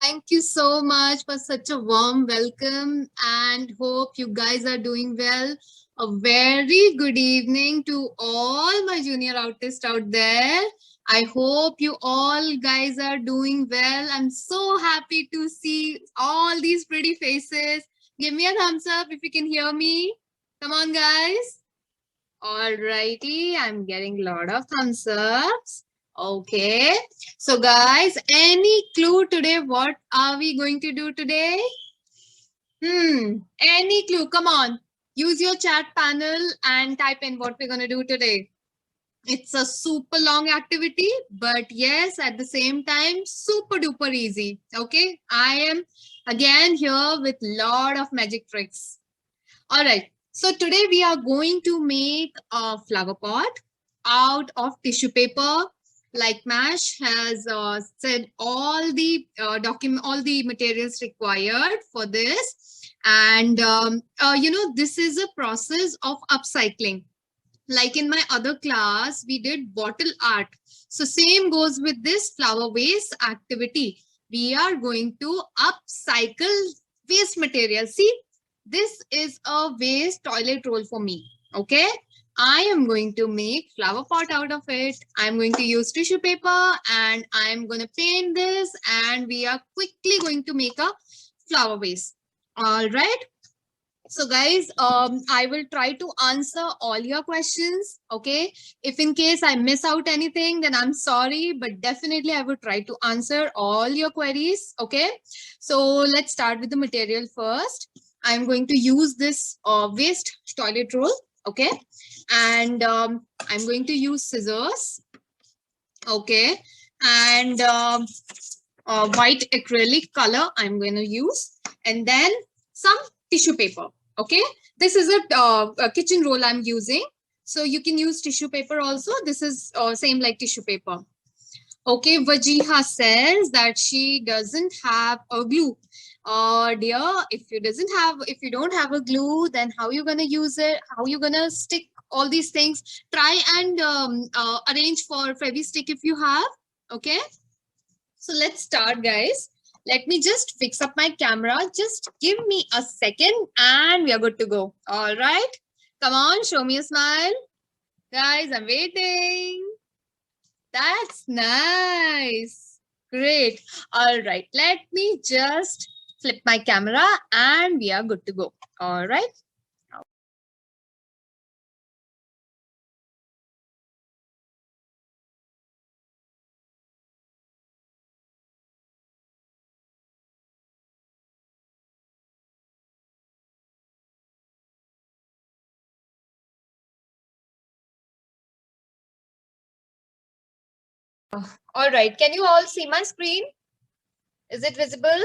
Thank you so much for such a warm welcome and hope you guys are doing well. A very good evening to all my junior artists out there. I hope you all guys are doing well. I'm so happy to see all these pretty faces. Give me a thumbs up if you can hear me. Come on, guys. Alrighty, I'm getting a lot of thumbs ups. Okay. So, guys, any clue today? What are we going to do today? Any clue? Come on. Use your chat panel and type in what we're going to do today. It's a super long activity, but yes, at the same time, super duper easy. Okay. I am again here with lot of magic tricks. All right. So today we are going to make a flower pot out of tissue paper. Like Mash has said, all the all the materials required for this, and this is a process of upcycling. Like in my other class, we did bottle art. So same goes with this flower waste activity. We are going to upcycle waste material. See, this is a waste toilet roll for me. Okay. I am going to make flower pot out of it. I'm going to use tissue paper and I'm going to paint this and we are quickly going to make a flower vase. All right. So guys, I will try to answer all your questions. Okay. If in case I miss out anything, then I'm sorry, but definitely I will try to answer all your queries. Okay. So let's start with the material first. I'm going to use this waste toilet roll. Okay. And I'm going to use scissors. Okay. And white acrylic color I'm going to use. And then some tissue paper. Okay. This is a kitchen roll I'm using. So you can use tissue paper also. This is same like tissue paper. Okay, Vajiha says that she doesn't have a glue. Dear, if you don't have a glue, then how you gonna use it? How you gonna stick all these things? Try and arrange for Fevi stick if you have. Okay, so let's start, guys. Let me just fix up my camera. Just give me a second, and we are good to go. All right, come on, show me a smile, guys. I'm waiting. That's nice. Great. All right. Let me just flip my camera and we are good to go. All right. All right. Can you all see my screen? Is it visible?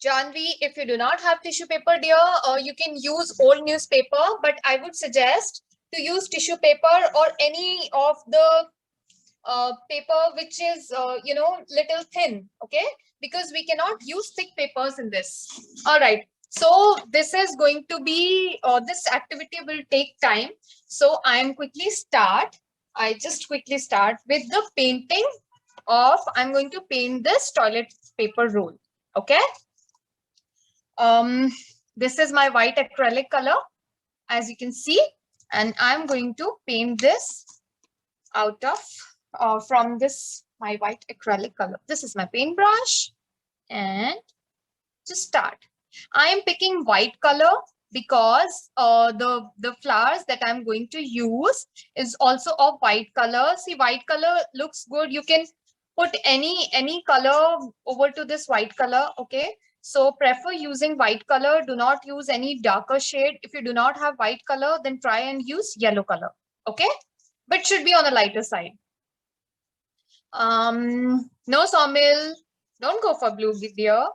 Janvi, if you do not have tissue paper, dear, you can use old newspaper, but I would suggest to use tissue paper or any of the paper which is, little thin, okay? Because we cannot use thick papers in this. All right. So this is going to be, this activity will take time. So I just quickly start with the painting of, I'm going to paint this toilet paper roll, okay? This is my white acrylic color, as you can see, and I'm going to paint this out of from this my white acrylic color. This is my paintbrush, and just start. I am picking white color because the flowers that I'm going to use is also of white color. See, white color looks good. You can put any color over to this white color. Okay. So prefer using white color. Do not use any darker shade. If you do not have white color, then try and use yellow color. Okay. But should be on the lighter side. No, Sawmill. Don't go for blue, dear.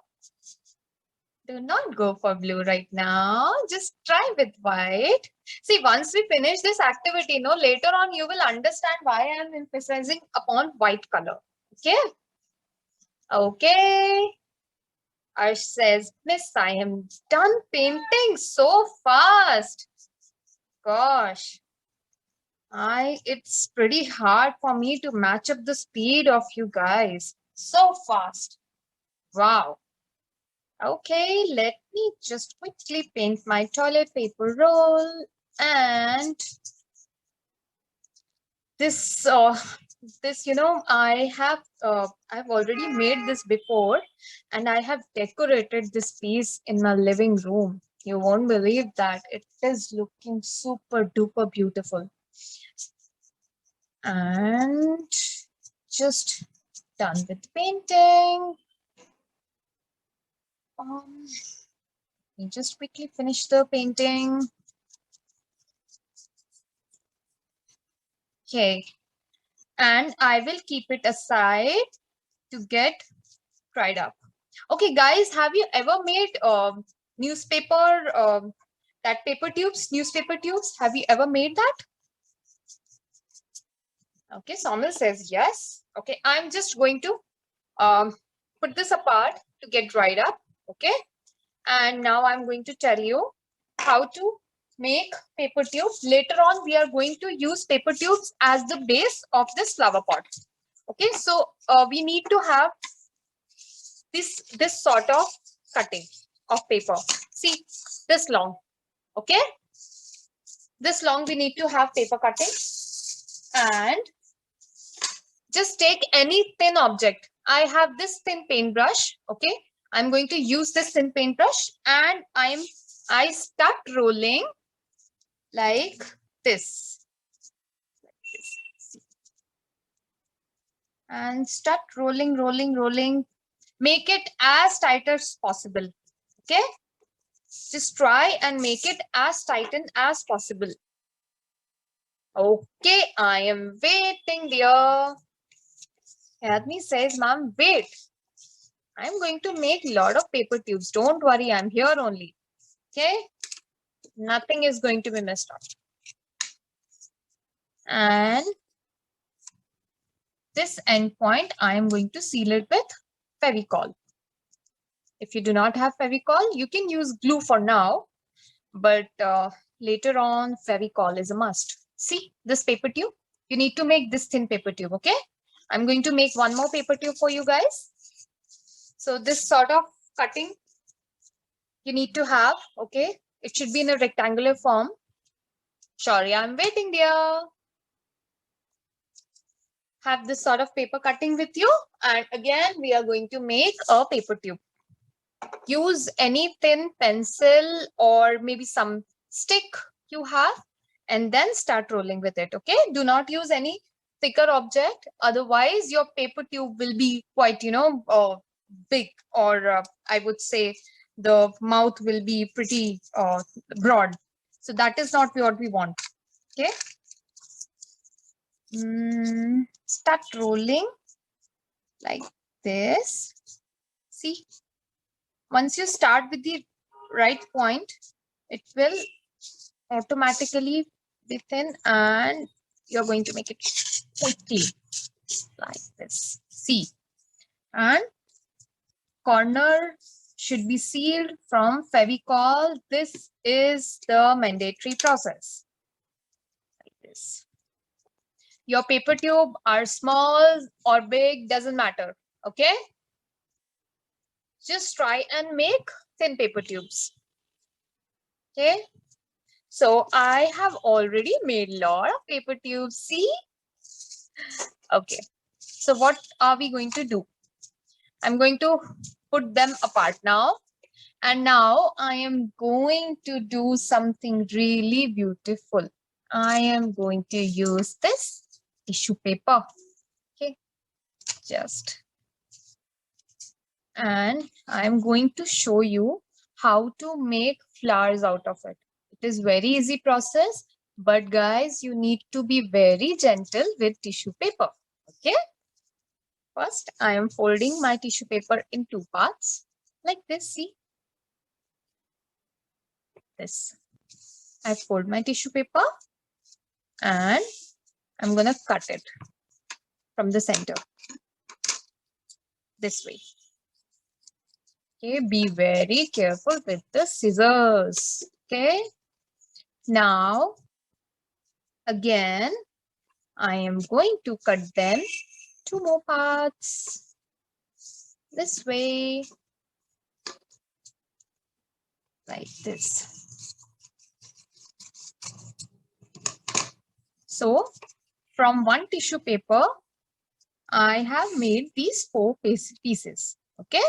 Do not go for blue right now. Just try with white. See, once we finish this activity, later on you will understand why I am emphasizing upon white color. Okay. Okay. Arsh says, Miss, I am done painting so fast. Gosh. It's pretty hard for me to match up the speed of you guys. So fast. Wow. Okay, let me just quickly paint my toilet paper roll, and this I've already made this before, and I have decorated this piece in my living room. You won't believe that. It is looking super duper beautiful. And just done with painting. Let me just quickly finish the painting. Okay, and I will keep it aside to get dried up. Okay, guys, have you ever made newspaper, that paper tubes, newspaper tubes? Have you ever made that? Okay, Somil says yes. Okay, I'm just going to put this apart to get dried up. Okay, and now I'm going to tell you how to make paper tubes. Later on, we are going to use paper tubes as the base of this flower pot. Okay, so we need to have this sort of cutting of paper. See, this long. Okay, this long we need to have paper cutting, and just take any thin object. I have this thin paintbrush. Okay, I'm going to use this thin paintbrush, and I start rolling like this, and start rolling. Make it as tight as possible. Okay, just try and make it as tightened as possible. Okay, I am waiting, dear. Yadni says, ma'am, wait. I'm going to make a lot of paper tubes. Don't worry, I'm here only. Okay, nothing is going to be messed up. And this end point, I am going to seal it with Fevicol. If you do not have Fevicol, you can use glue for now, but later on, Fevicol is a must. See this paper tube? You need to make this thin paper tube, okay? I'm going to make one more paper tube for you guys. So this sort of cutting you need to have, okay? It should be in a rectangular form. Sorry, I'm waiting, dear. Have this sort of paper cutting with you. And again, we are going to make a paper tube. Use any thin pencil or maybe some stick you have, and then start rolling with it, okay? Do not use any thicker object. Otherwise, your paper tube will be quite, big, or I would say the mouth will be pretty broad. So that is not what we want, okay? Start rolling like this. See, once you start with the right point, it will automatically be thin, and you're going to make it quickly like this. See, and corner should be sealed from Fevicol. This is the mandatory process. Like this. Your paper tube are small or big, doesn't matter. Okay? Just try and make thin paper tubes. Okay? So I have already made a lot of paper tubes. See? Okay. So what are we going to do? I'm going to put them apart now. And now I am going to do something really beautiful. I am going to use this tissue paper. Okay. Just. And I'm going to show you how to make flowers out of it. It is very easy process, but guys, you need to be very gentle with tissue paper. Okay. First, I am folding my tissue paper in two parts like this. See this. I fold my tissue paper and I'm going to cut it from the center this way. Okay, be very careful with the scissors. Okay, now Again, I am going to cut them 2 more parts this way, like this. So from one tissue paper, I have made these 4 pieces. Okay,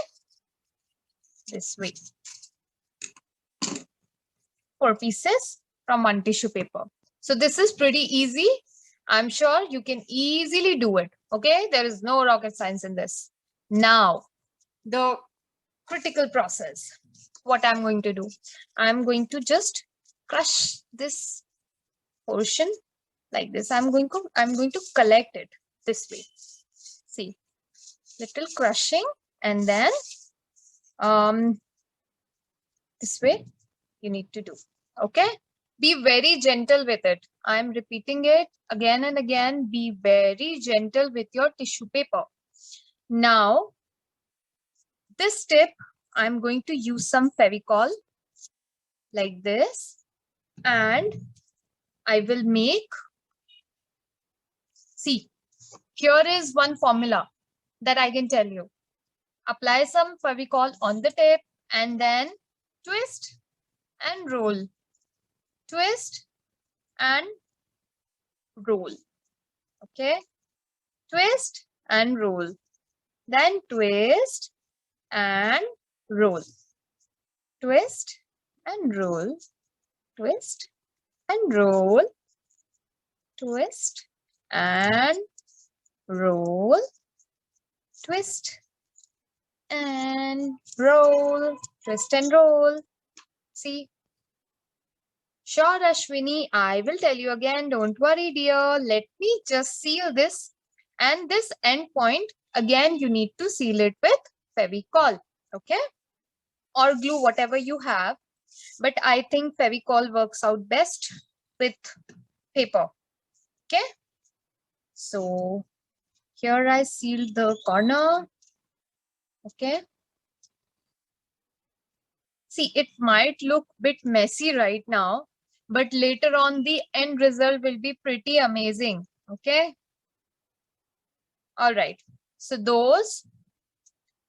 this way. 4 pieces from one tissue paper. So this is pretty easy. I'm sure you can easily do it. Okay, there is no rocket science in this. Now, the critical process. What I'm going to do, I'm going to just crush this portion like this. I'm going to collect it this way. See, little crushing, and then this way you need to do. Okay, be very gentle with it. I'm repeating it again and again. Be very gentle with your tissue paper. Now, this step, I'm going to use some Fevicol like this, and I will make, see, here is one formula that I can tell you. Apply some Fevicol on the tip and then twist and roll. Twist and roll. Okay, twist and roll. Then twist and roll. Twist and roll. Twist and roll. Twist and roll. Twist and roll. Twist and roll. See? Sure, Ashwini, I will tell you again. Don't worry, dear. Let me just seal this. And this end point, again, you need to seal it with Fevicol. Okay? Or glue, whatever you have. But I think Fevicol works out best with paper. Okay? So here I sealed the corner. Okay? See, it might look a bit messy right now, but later on the end result will be pretty amazing. Okay? All right. So those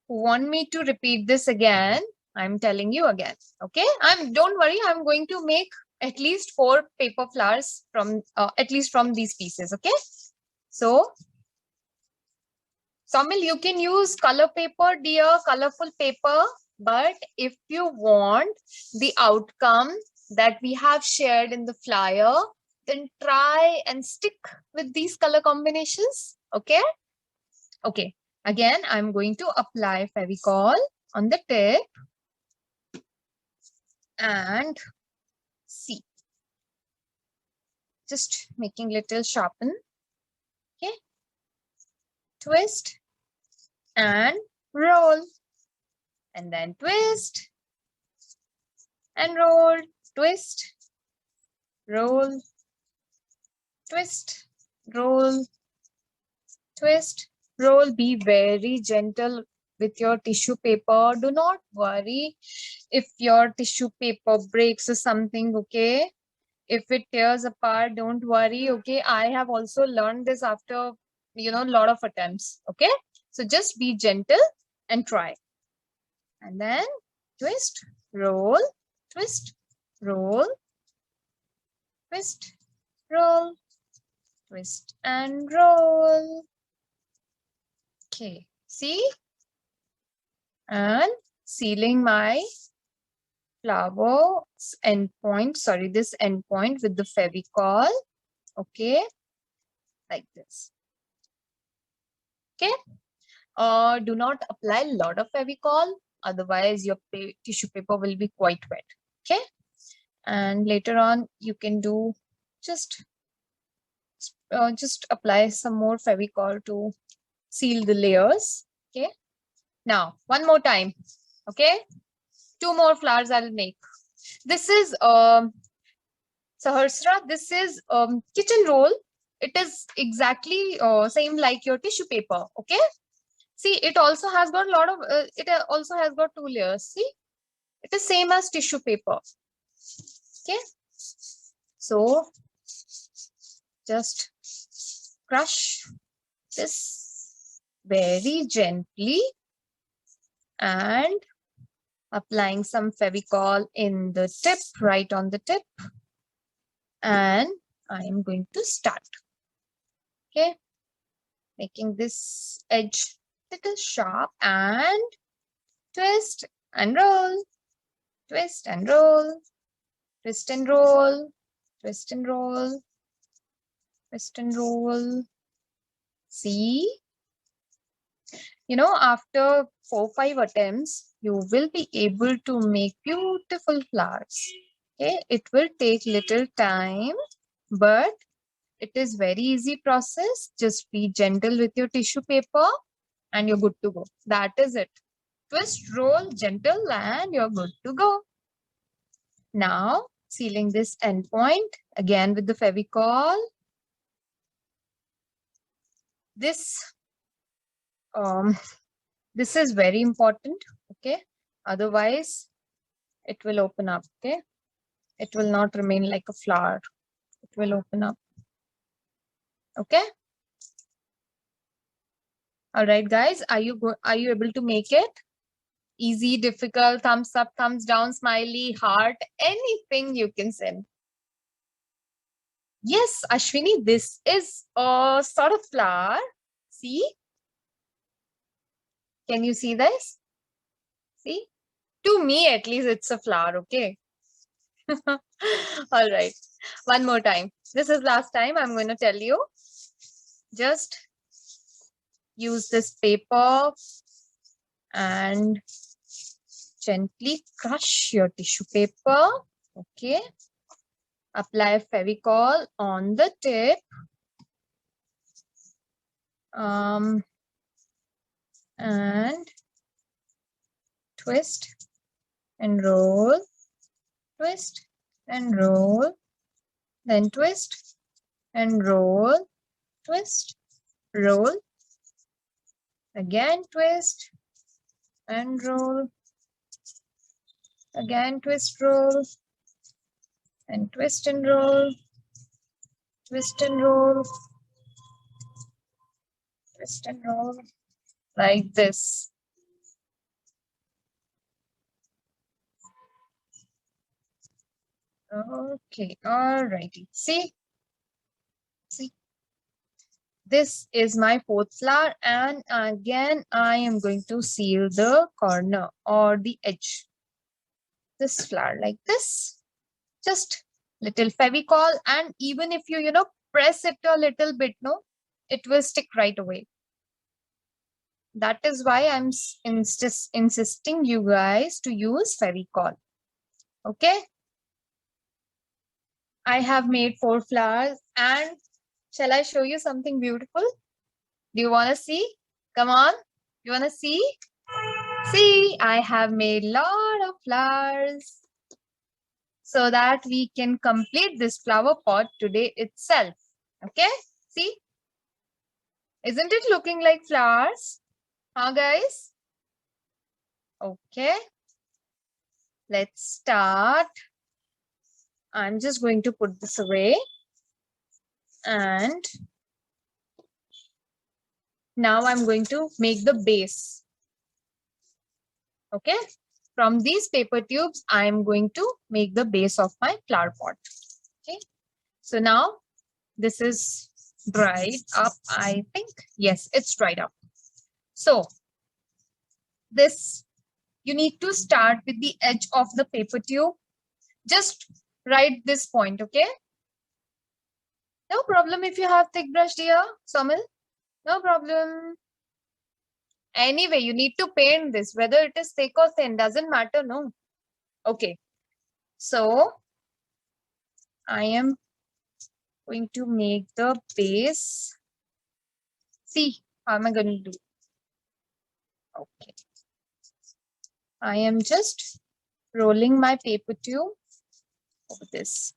who want me to repeat this again, I'm telling you again. Okay? Don't worry, I'm going to make at least 4 paper flowers from at least from these pieces. Okay? So Samil, you can use color paper, dear, colorful paper. But if you want the outcome that we have shared in the flyer, then try and stick with these color combinations. Okay? Okay. Again, I'm going to apply Fevicol on the tip and see. Just making little sharpen. Okay. Twist and roll. And then twist and roll, twist, roll, twist, roll, twist, roll. Be very gentle with your tissue paper. Do not worry if your tissue paper breaks or something, okay? If it tears apart, don't worry, okay? I have also learned this after, a lot of attempts, okay? So just be gentle and try. And then twist, roll, twist, roll, twist, roll, twist and roll. Okay, see? And sealing my flower's endpoint, this endpoint with the Fevicol. Okay, like this. Okay. Do not apply a lot of Fevicol, otherwise your tissue paper will be quite wet. Okay, and later on you can do just apply some more Fevicol to seal the layers. Okay, now one more time. Okay, 2 more flowers I'll make. This is Sahasra, this is kitchen roll. It is exactly same like your tissue paper. Okay, see, it also has got a lot of it also has got 2 layers. See, it is same as tissue paper. Okay, so just crush this very gently and applying some Fevicol in the tip, right on the tip. And I am going to start. Okay. Making this edge little sharp and twist and roll, twist and roll, twist and roll, twist and roll, twist and roll. See? You know, after 4-5 attempts, you will be able to make beautiful flowers. Okay, it will take little time, but it is very easy process. Just be gentle with your tissue paper and you're good to go. That is it. Twist, roll, gentle, and you're good to go. Now, sealing this end point again with the Fevicol. This this is very important. Okay, otherwise it will open up. Okay, it will not remain like a flower. It will open up. Okay. All right, guys, are you able to make it? Easy, difficult, thumbs up, thumbs down, smiley, heart, anything you can send. Yes, Ashwini, this is a sort of flower. See? Can you see this? See? To me, at least, it's a flower, okay? All right. One more time. This is last time I'm going to tell you. Just use this paper and gently crush your tissue paper. Okay. Apply Fevicol on the tip. And twist and roll, twist and roll, then twist and roll, twist, roll, again twist and roll, again twist, roll, and twist and roll, twist and roll, twist and roll, like this. Okay, all righty. See? This is my fourth flower, and again I am going to seal the corner or the edge. This flower like this. Just little Fevicol, and even if you press it a little bit, it will stick right away. That is why I'm insisting you guys to use Fevicol. Okay. I have made 4 flowers, and shall I show you something beautiful? Do you want to see? Come on. You want to see? See, I have made lot of flowers so that we can complete this flower pot today itself. Okay? See? Isn't it looking like flowers? Huh, guys? Okay. Let's start. I'm just going to put this away. And now I'm going to make the base. Okay. From these paper tubes, I'm going to make the base of my flower pot. Okay. So now this is dried up, I think. Yes, it's dried up. So this, you need to start with the edge of the paper tube. Just right this point, okay? No problem if you have thick brush, dear Somil. No problem. Anyway, you need to paint this, whether it is thick or thin, doesn't matter, no? Okay. So I am going to make the base. See, how am I going to do? Okay. I am just rolling my paper tube over this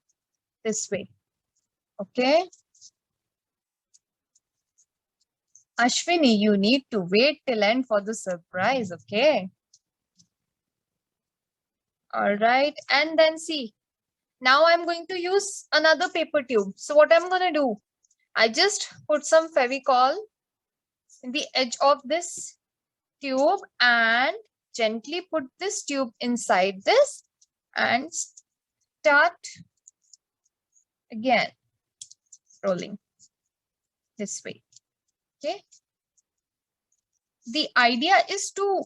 way. Okay. Ashwini, you need to wait till end for the surprise, okay? All right, and then see. Now I'm going to use another paper tube. So what I'm going to do? I just put some Fevicol in the edge of this tube and gently put this tube inside this and start again rolling this way. Okay. The idea is to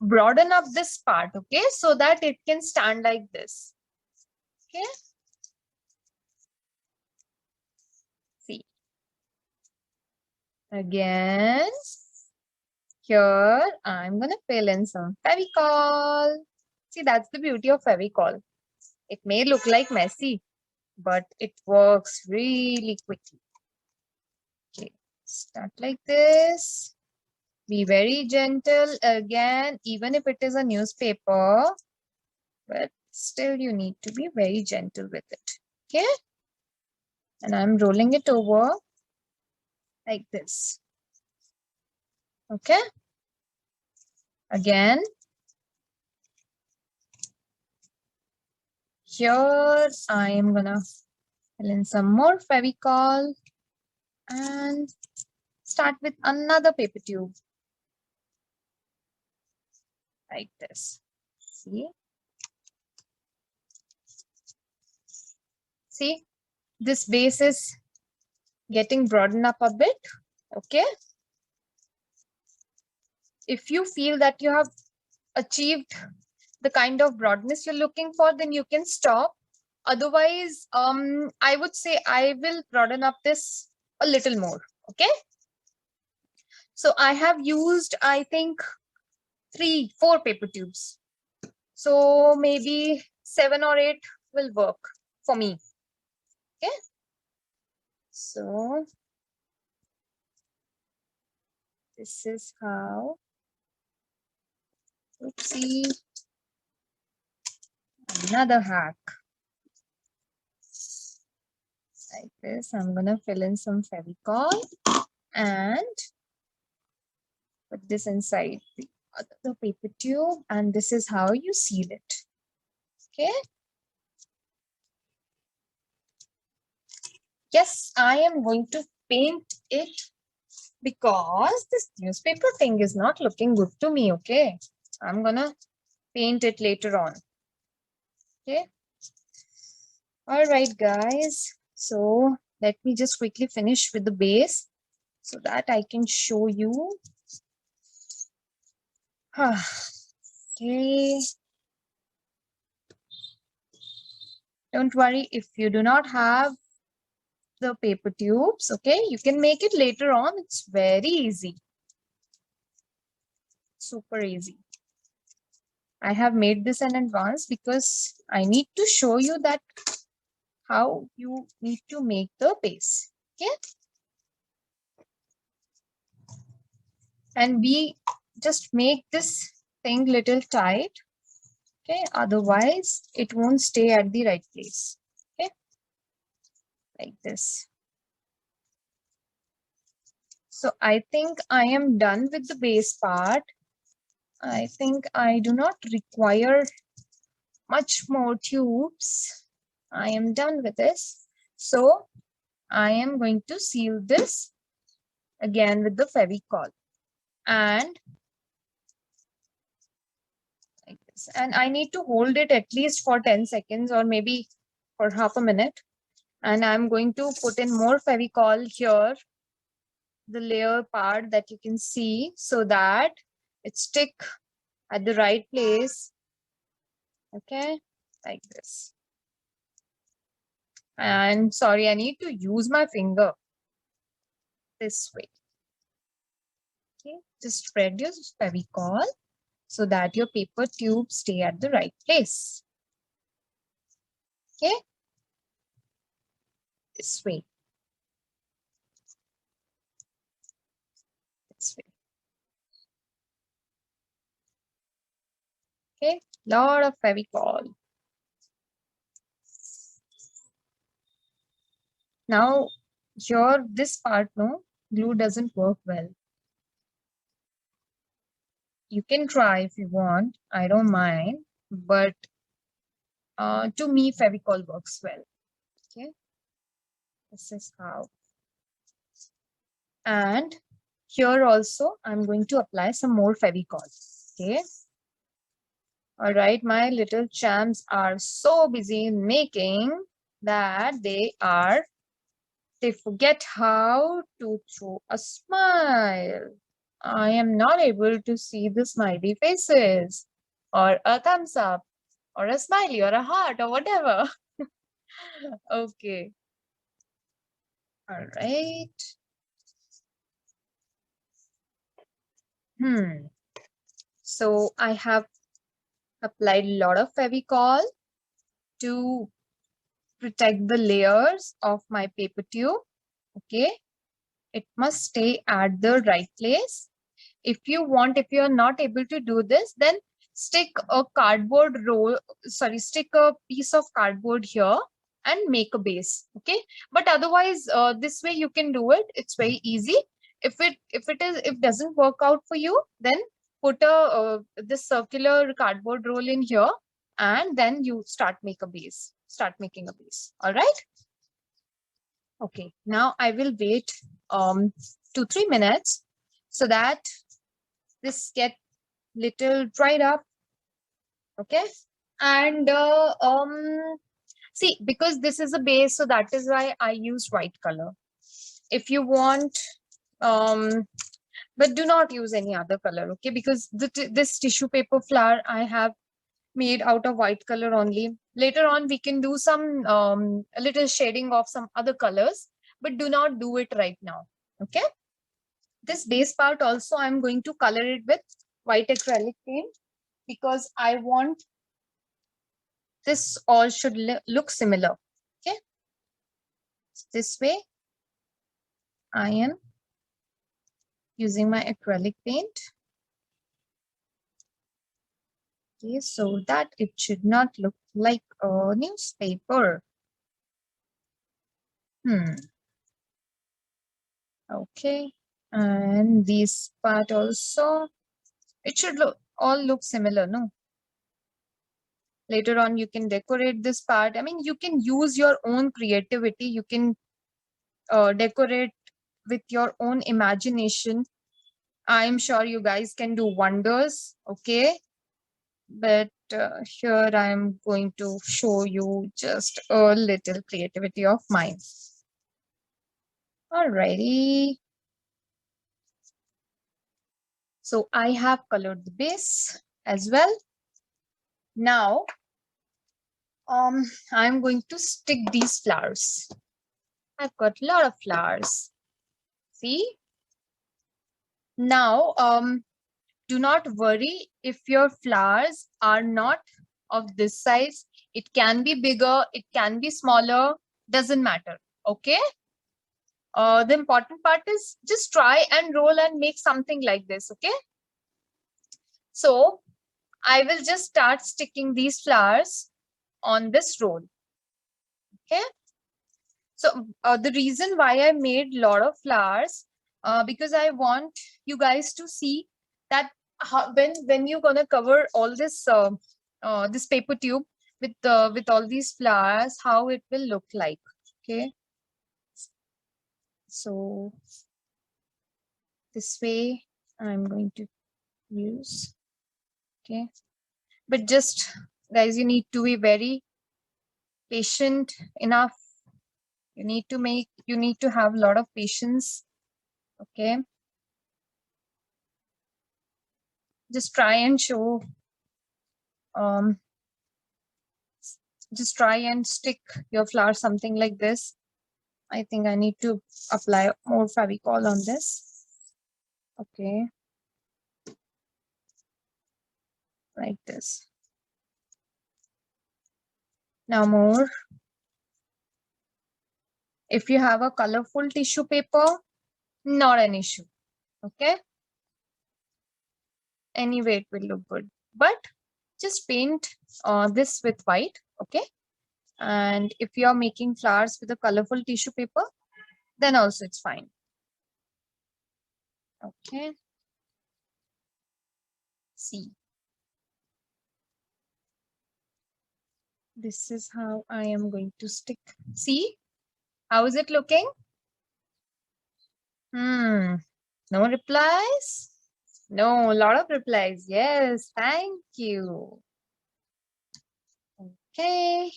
broaden up this part, okay, so that it can stand like this. Okay. See. Again, here I'm gonna fill in some Fevicol. See, that's the beauty of Fevicol. It may look like messy, but it works really quickly. Okay, start like this. Be very gentle again, even if it is a newspaper, but still you need to be very gentle with it. Okay, and I'm rolling it over like this. Okay, again, here I am gonna fill in some more Fevicol and start with another paper tube like this. See, this base is getting broadened up a bit. Okay. If you feel that you have achieved the kind of broadness you're looking for, then you can stop. Otherwise, I would say I will broaden up this a little more. Okay. So I have used, I think, 3-4 paper tubes. So maybe 7 or 8 will work for me. Okay. So this is how. Oopsie. Another hack. Like this, I'm gonna fill in some Fevicol and put this inside the other paper tube, and this is how you seal it. Okay. Yes, I am going to paint it because this newspaper thing is not looking good to me. Okay. I'm gonna paint it later on. Okay. All right, guys. So let me just quickly finish with the base so that I can show you. Okay. Don't worry if you do not have the paper tubes. Okay, you can make it later on. It's very easy. Super easy. I have made this in advance because I need to show you that how you need to make the base. Okay. And we just make this thing little tight. Okay. Otherwise, it won't stay at the right place. Okay. Like this. So I think I am done with the base part. I think I do not require much more tubes. I am done with this. So I am going to seal this again with the Fevicol. And like this. And I need to hold it at least for 10 seconds or maybe for half a minute. And I'm going to put in more Fevicol here, the layer part that you can see, so that it stick at the right place. Okay, like this. And sorry, I need to use my finger this way. Okay, just spread your Fevicol so that your paper tubes stay at the right place. Okay, this way. This way. Okay, lot of Fevicol. Now, here, this part, no, glue doesn't work well. You can try if you want, I don't mind, but to me, Fevicol works well. Okay, this is how. And here also, I'm going to apply some more Fevicol. Okay. All right. My little champs are so busy in making that they forget how to throw a smile. I am not able to see the smiley faces or a thumbs up or a smiley or a heart or whatever. Okay. All right. So I have applied a lot of Fevicol to protect the layers of my paper tube. Okay. It must stay at the right place. If you're not able to do this, then stick a stick a piece of cardboard here and make a base. Okay. But otherwise, this way you can do it. It's very easy. If doesn't work out for you, then put this circular cardboard roll in here, and then you start making a base. All right. Okay. Now I will wait 2-3 minutes so that this get little dried up. Okay. And see, because this is a base, so that is why I use white color. If you want, but do not use any other color. Okay. Because this tissue paper flower I have made out of white color only. Later on we can do some a little shading of some other colors, but do not do it right now. Okay. This base part also I'm going to color it with white acrylic paint, because I want this all should look similar. Okay. This way I am using my acrylic paint. Okay, so that it should not look like a newspaper. Okay. And this part also, it should all look similar, no? Later on, you can decorate this part. I mean, you can use your own creativity. You can decorate with your own imagination. I'm sure you guys can do wonders. Okay. But here I'm going to show you just a little creativity of mine. Alrighty. So I have colored the base as well. Now, I'm going to stick these flowers. I've got a lot of flowers. See? Now, do not worry if your flowers are not of this size. It can be bigger, it can be smaller, doesn't matter. Okay? The important part is just try and roll and make something like this. Okay? So, I will just start sticking these flowers on this roll. Okay. So the reason why I made a lot of flowers, because I want you guys to see that when you're gonna cover all this this paper tube with all these flowers, how it will look like. Okay. So this way I'm going to use. Okay. But just guys, you need to be very patient enough. You need to have a lot of patience. Okay. Just try and show, just try and stick your flower something like this. I think I need to apply more Fevicol on this. Okay. Like this. Now more. If you have a colorful tissue paper, not an issue. Okay. Anyway, it will look good. But just paint this with white. Okay. And if you are making flowers with a colorful tissue paper, then also it's fine. Okay. See. This is how I am going to stick. See, how is it looking? No replies? No, a lot of replies. Yes, thank you. Okay.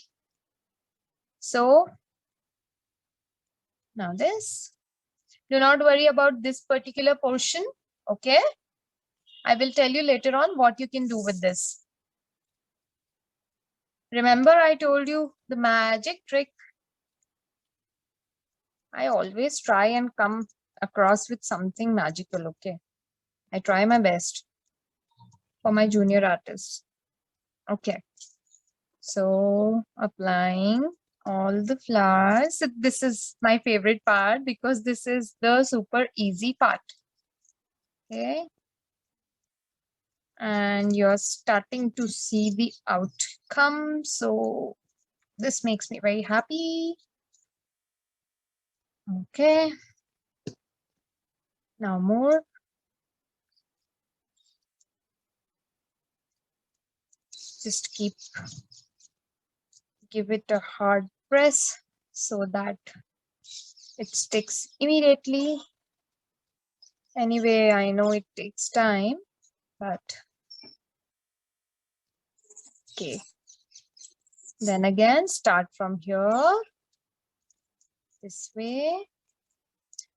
So now this. Do not worry about this particular portion. Okay. I will tell you later on what you can do with this. Remember, I told you the magic trick. I always try and come across with something magical. Okay. I try my best for my junior artists. Okay. So applying all the flowers. This is my favorite part because this is the super easy part. Okay. And you're starting to see the outcome. So this makes me very happy. Okay. Now more. Just give it a hard press so that it sticks immediately. Anyway, I know it takes time, but okay. Then again, start from here, this way.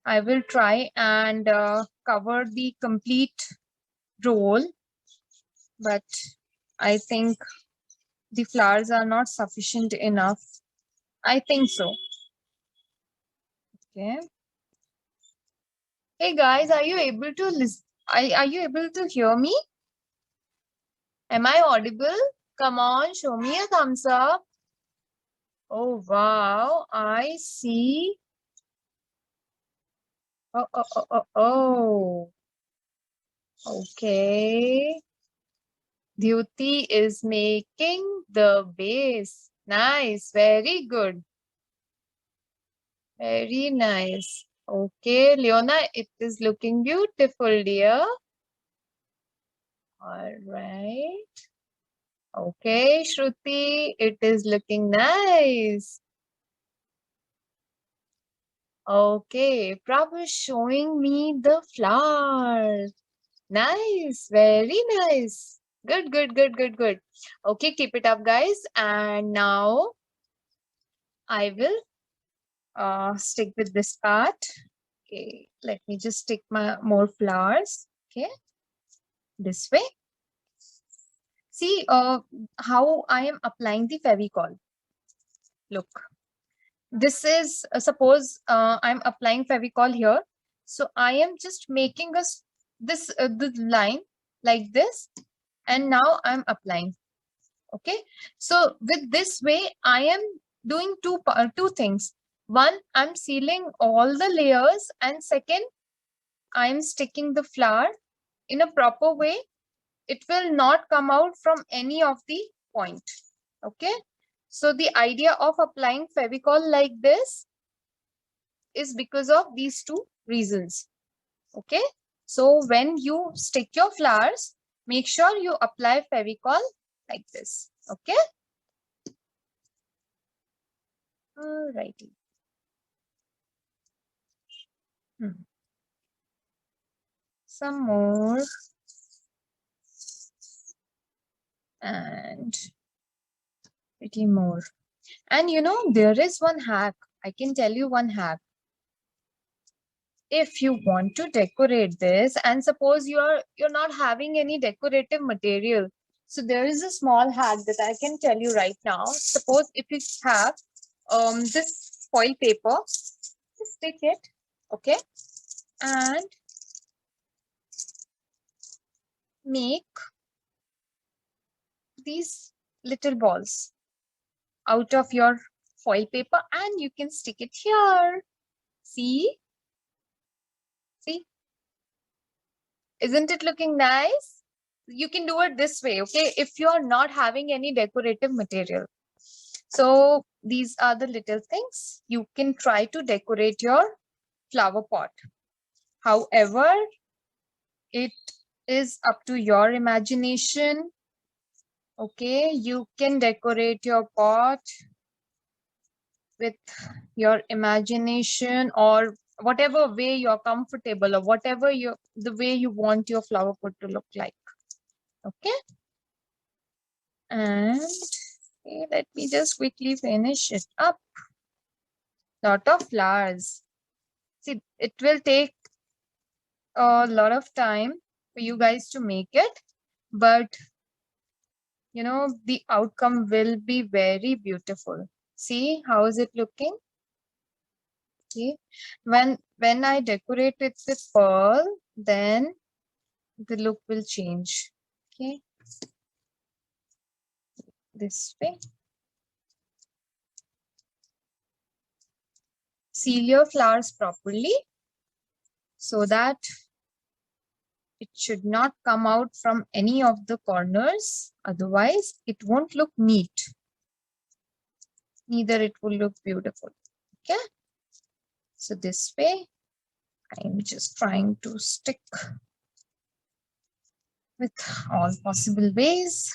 I will try and cover the complete roll, but I think the flowers are not sufficient enough. I think so. Okay. Hey guys, are you able to listen? Are you able to hear me? Am I audible? Come on, show me a thumbs up. Oh, wow. I see. Oh. Okay. Dhyuti is making the base. Nice. Very good. Very nice. Okay, Leona, it is looking beautiful, dear. All right. Okay, Shruti, it is looking nice. Okay, Prabhu is showing me the flowers. Nice, very nice. Good, good, good, good, good. Okay, keep it up, guys. And now I will stick with this part. Okay, let me just stick my more flowers. Okay, this way. See how I am applying the Fevicol. Look, this is suppose I'm applying Fevicol here. So I am just making the line like this, and now I'm applying. Okay, so with this way I am doing two things. One, I'm sealing all the layers, and second, I'm sticking the flower in a proper way. It will not come out from any of the point. Okay, so the idea of applying Fevicol like this is because of these two reasons. Okay, so when you stick your flowers, make sure you apply Fevicol like this. Okay. Alrighty. Some more. And pretty more. And you know, there is one hack. I can tell you one hack. If you want to decorate this, and suppose you're not having any decorative material, so there is a small hack that I can tell you right now. Suppose if you have this foil paper, just stick it, okay, and make these little balls out of your foil paper, and you can stick it here. See, isn't it looking nice? You can do it this way, okay, if you're not having any decorative material. So these are the little things you can try to decorate your flower pot. However, it is up to your imagination. Okay, you can decorate your pot with your imagination or whatever way you're comfortable, or whatever the way you want your flower pot to look like. Okay. And okay, let me just quickly finish it up. Lot of flowers. See, it will take a lot of time for you guys to make it, but you know, the outcome will be very beautiful. See, how is it looking? See, when I decorate it with pearl, then the look will change. Okay, this way. Seal your flowers properly so that it should not come out from any of the corners. Otherwise, it won't look neat. Neither it will look beautiful. Okay. So this way, I'm just trying to stick with all possible ways.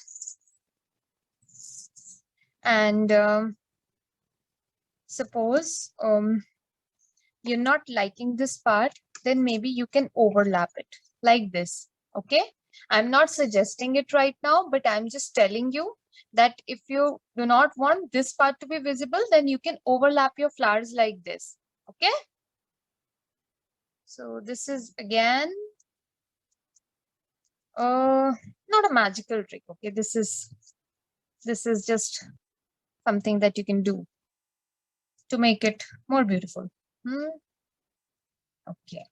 And suppose you're not liking this part, then maybe you can overlap it like this. Okay. I'm not suggesting it right now, but I'm just telling you that if you do not want this part to be visible, then you can overlap your flowers like this. Okay. So this is again not a magical trick. Okay. This is just something that you can do to make it more beautiful. Okay.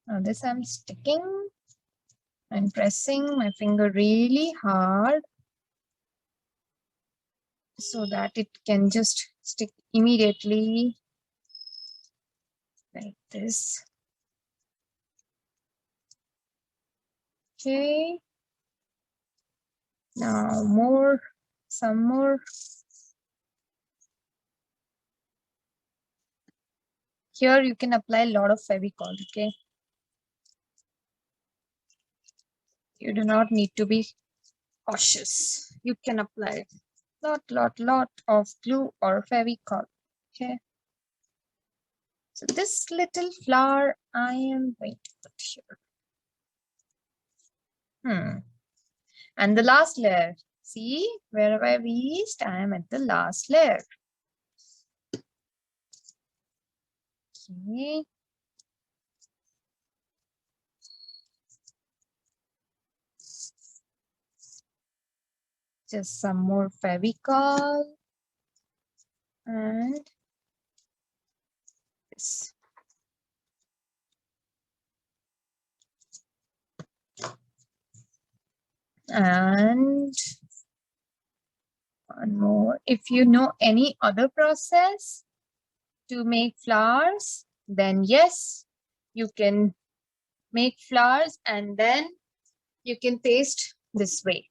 Now this I'm sticking and pressing my finger really hard so that it can just stick immediately like this. Okay. Now some more. Here you can apply a lot of Fevicol, okay? You do not need to be cautious. You can apply lot of glue or Fevicol, okay? So this little flower I am going to put here. And the last layer. See, wherever I reached, I am at the last layer. Okay. Just some more Fevicol. And this. And one more. If you know any other process to make flowers, then yes, you can make flowers and then you can paste this way.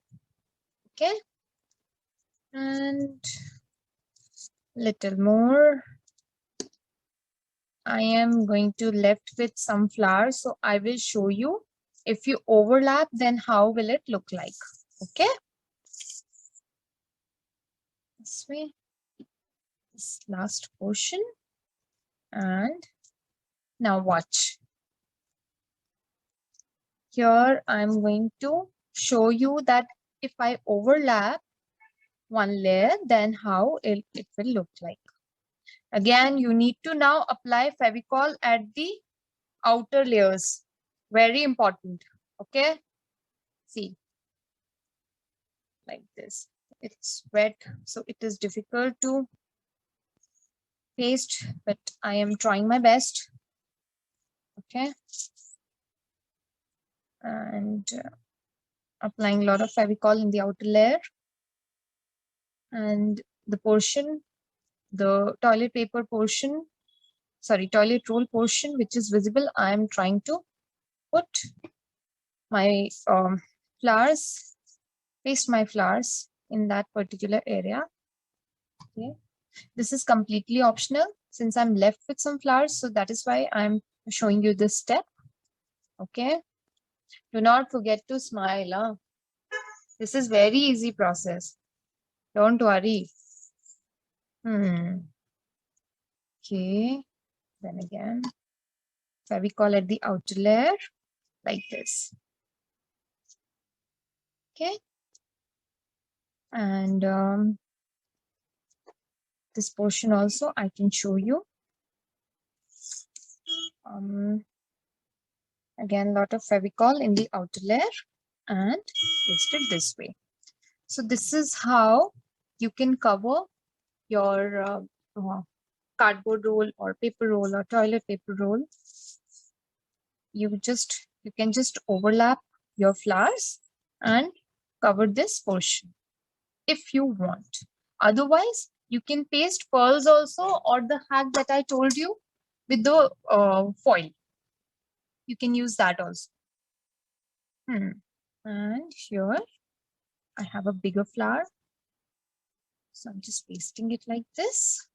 Okay. And little more. I am going to left with some flowers. So I will show you if you overlap, then how will it look like? Okay. This way, this last portion. And now watch. Here I'm going to show you that if I overlap one layer, then how it will look like. Again, you need to now apply Fevicol at the outer layers. Very important. Okay. See, like this. It's wet, so it is difficult to paste, but I am trying my best. Okay. And applying a lot of Fevicol in the outer layer. And the portion, the toilet paper portion, sorry, toilet roll portion, which is visible, I am trying to put my flowers, paste my flowers in that particular area. Okay. This is completely optional since I'm left with some flowers. So that is why I'm showing you this step. Okay. Do not forget to smile. Huh? This is very easy process. Don't worry. Okay. Then again, Fevicol at the outer layer like this. Okay. And this portion also I can show you. Again, lot of Fevicol in the outer layer and paste it this way. So this is how you can cover your cardboard roll or paper roll or toilet paper roll. You can just overlap your flowers and cover this portion if you want. Otherwise, you can paste pearls also, or the hack that I told you with the foil. You can use that also. And here I have a bigger flower. So I'm just pasting it like this.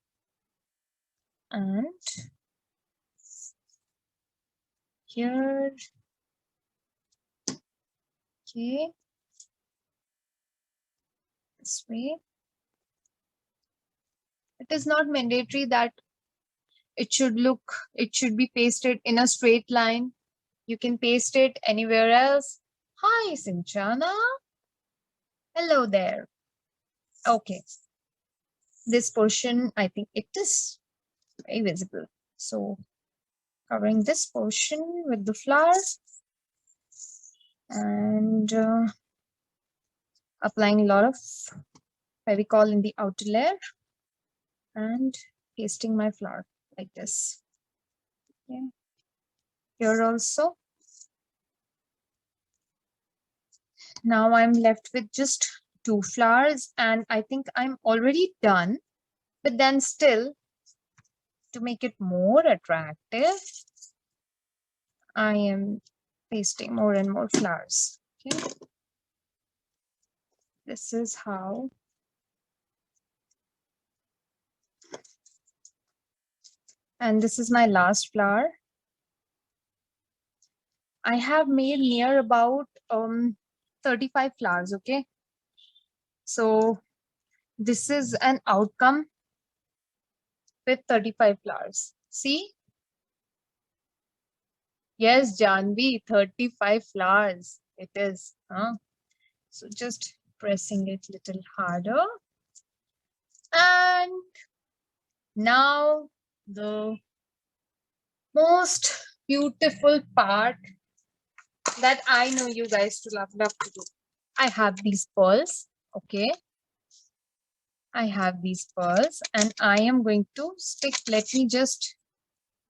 And here, okay, this way. It is not mandatory that it should be pasted in a straight line. You can paste it anywhere else. Hi, Sinchana. Hello there. Okay. This portion, I think it is very visible. So covering this portion with the flower and applying a lot of Fevicol in the outer layer and pasting my flower like this. Okay. Here also. Now I'm left with just 2 flowers and I think I'm already done. But then still, to make it more attractive, I am pasting more and more flowers. Okay. This is how and this is my last flower. I have made near about 35 flowers, okay? So this is an outcome with 35 flowers. See? Yes, Janvi, 35 flowers. It is. Huh? So just pressing it a little harder. And now the most beautiful part that I know you guys to love to do. I have these pearls, okay? I have these pearls and I am going to stick. Let me just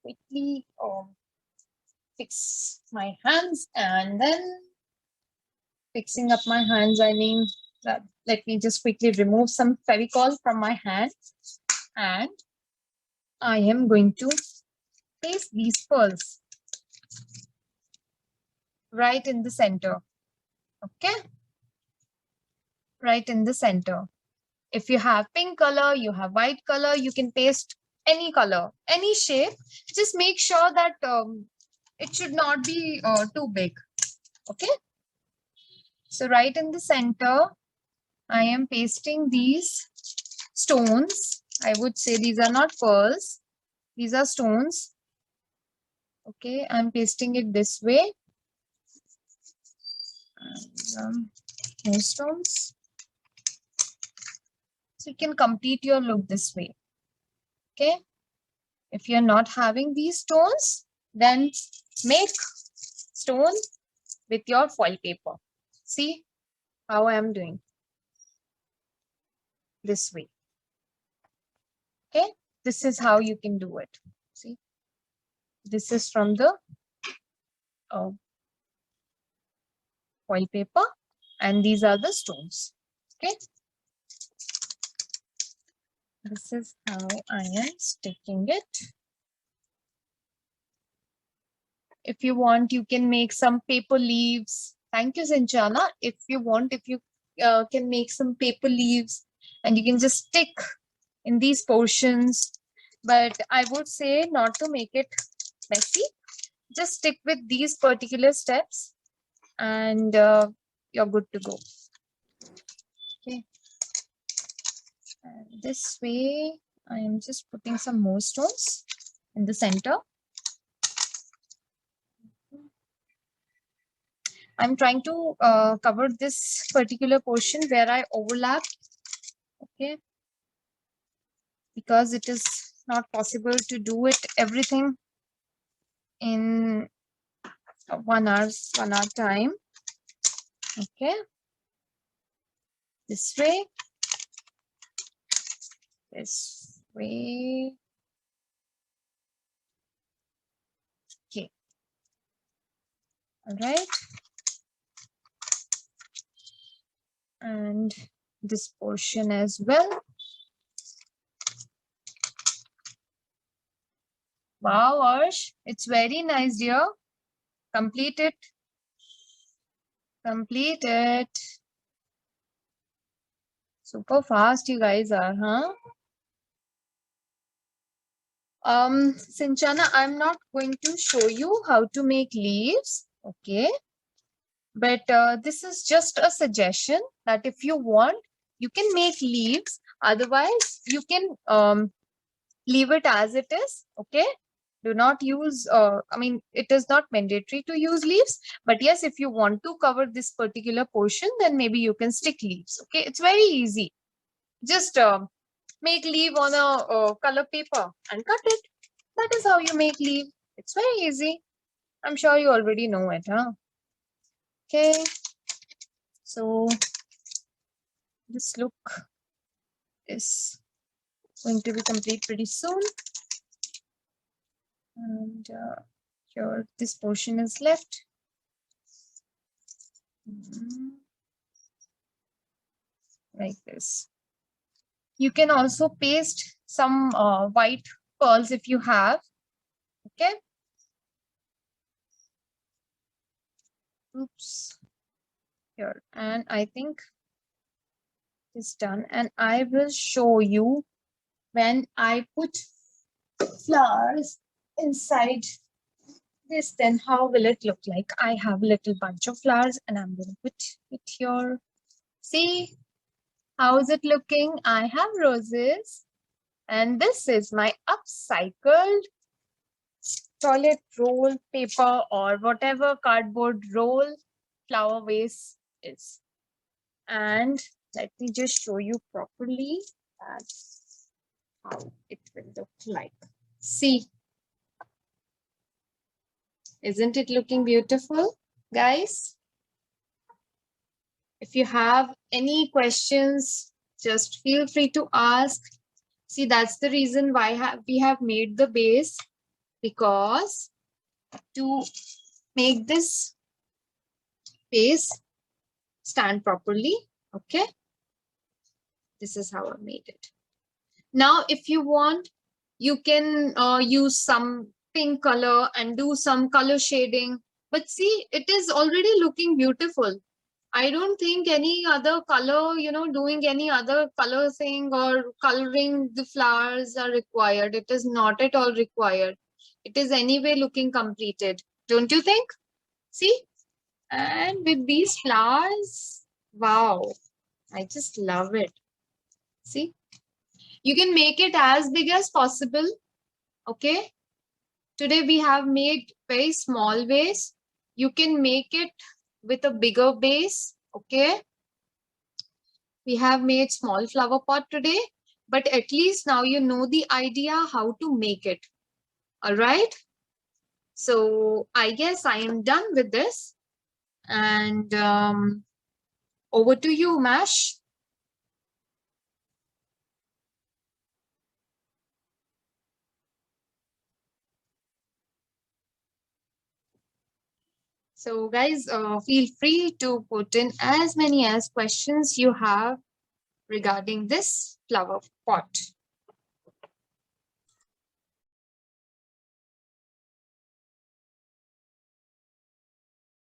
quickly fix my hands and then fixing up my hands. I mean, let me just quickly remove some Fevicol from my hand and I am going to place these pearls right in the center. Okay, right in the center. If you have pink color, you have white color, you can paste any color, any shape. Just make sure that it should not be too big. Okay. So right in the center, I am pasting these stones. I would say these are not pearls. These are stones. Okay, I'm pasting it this way. And, more stones. So you can complete your look this way. Okay. If you're not having these stones, then make stone with your foil paper. See how I am doing this way. Okay, this is how you can do it. See, this is from the foil paper and these are the stones. Okay, this is how I am sticking it. If you want, you can make some paper leaves. Thank you, Sinchana. If you want, if you can make some paper leaves and you can just stick in these portions. But I would say not to make it messy. Just stick with these particular steps and you're good to go. Okay. And this way, I am just putting some more stones. in the center. I'm trying to cover this particular portion where I overlap, okay? Because it is not possible to do it everything in 1 hour time, okay? This way, okay, all right. And this portion as well. Wow, Arsh, it's very nice, dear. Complete it. Complete it. Super fast you guys are, huh? Sinchana, I'm not going to show you how to make leaves, okay? But this is just a suggestion that if you want, you can make leaves. Otherwise, you can leave it as it is, okay? Do not use, I mean, it is not mandatory to use leaves. But yes, if you want to cover this particular portion, then maybe you can stick leaves, okay? It's very easy. Just make leaf on a color paper and cut it. That is how you make leaf. It's very easy. I'm sure you already know it, huh? Okay. So this look is going to be complete pretty soon. And here this portion is left. Like this. You can also paste some white pearls if you have. Okay. Oops. Here. And I think it's done. And I will show you when I put flowers inside this, then how will it look like? I have a little bunch of flowers and I'm going to put it here. See, how is it looking? I have roses and this is my upcycled toilet roll paper or whatever cardboard roll flower vase is. And let me just show you properly that how it will look like. See, isn't it looking beautiful, guys? If you have any questions, just feel free to ask. See, that's the reason why we have made the base, because to make this base stand properly, okay? This is how I made it. Now, if you want, you can use some pink color and do some color shading. But see, it is already looking beautiful. I don't think any other color, doing any other color thing or coloring the flowers are required. It is not at all required. It is anyway looking completed. Don't you think? See? And with these flowers, wow, I just love it. See? You can make it as big as possible. Okay? Today we have made very small vase. You can make it with a bigger base, okay? We have made small flower pot today, but at least now you know the idea how to make it. All right? So I guess I am done with this. And over to you, Mash. So guys, feel free to put in as many as questions you have regarding this flower pot.